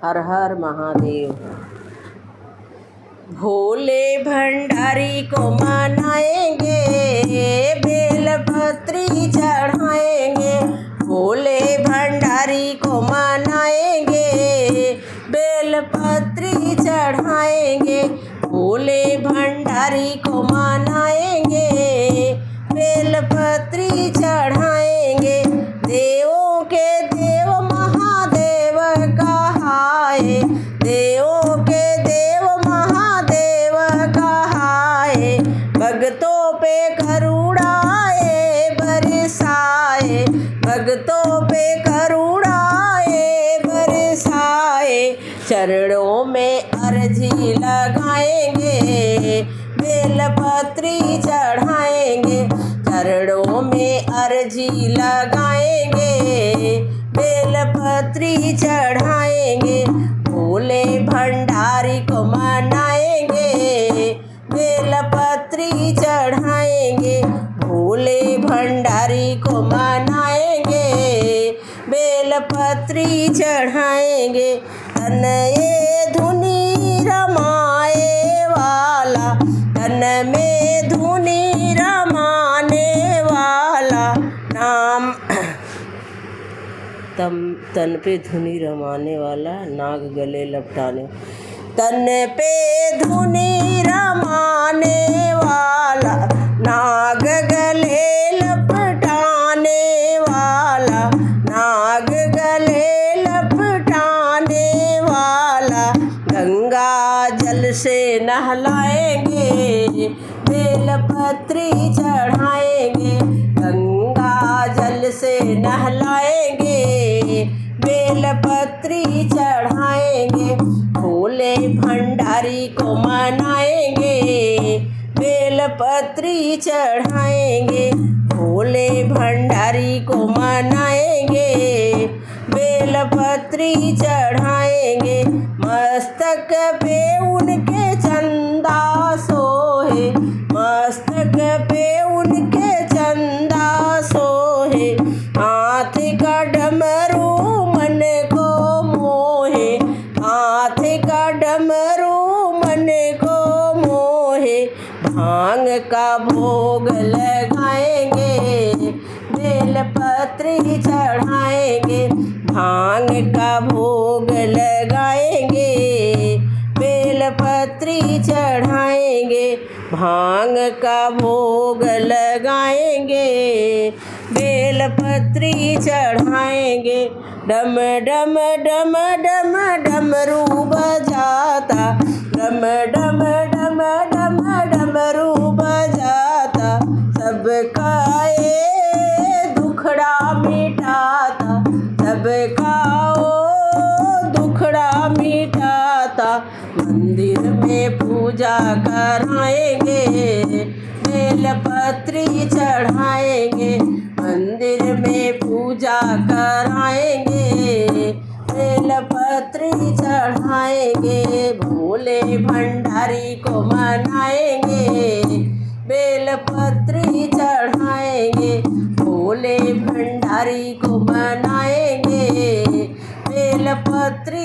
हर हर महादेव। भोले भंडारी को मनाएंगे, बेलपत्री चढ़ाएंगे। भोले भंडारी को मनाएंगे, बेलपत्री चढ़ाएंगे। भोले भंडारी को मनाएंगे, बेलपत्री चढ़ाएंगे। देवों के देव महादेव कहाए, देवों के देव महादेव कहाए। भक्तों पे करुणाए बरसाए, भक्तों पे करुणाए बरसाए। चरणों में अर्जी लगाएंगे, बेलपत्री चढ़ाएंगे। चरणों में अर्जी लगाएंगे, बेलपत्री चढ़ाएंगे। भोले भंडारी को मनाएंगे, बेलपत्री चढ़ाएंगे। भोले भंडारी को मनाएंगे, बेलपत्री चढ़ाएंगे। तन ये धुनी रमाए वाला, तन में धुनी रमाने वाला नाम। तन पे धुनी रमाने वाला, नाग गले लपटाने। तन पे धुनी रमाने वाला, नाग गले लपटाने वाला, नाग गले लपटाने वाला। गंगा जल से नहलाएंगे, बेलपत्री चढ़ाएंगे। गंगा जल से नहलाएंगे, बेलपत्री चढ़ाएंगे। भोले भंडारी को मनाएंगे, बेलपत्री चढ़ाएंगे। भोले भंडारी को मनाएंगे, बेलपत्री चढ़ाएंगे। मस्तक पे उनके चंदा सोहे, मस्तक पे उनके चंदा सोहे। हाथ का डमरू मन को मोहे, हाथ का डमरू मन को मोहे। भांग का भोग लगाएंगे, बेलपत्री चढ़ाएंगे। भांग का भोग लगाएंगे, बेलपत्री चढ़ाएंगे। भांग का भोग लगाएंगे, बेलपत्री चढ़ाएंगे। डम डम डम डम डमरू बजाता, डम डम डम डम डमरू बजाता। सबका ये दुखड़ा मिटाता, सबका ओ दुखड़ा मिटाता। मंदिर में पूजा कराएंगे, बेलपत्री चढ़ाएंगे। मंदिर में पूजा कराएंगे, बेलपत्री चढ़ाएंगे। भोले भंडारी को मनाएंगे, बेलपत्री चढ़ाएंगे। भोले भंडारी को मनाएंगे, बेलपत्री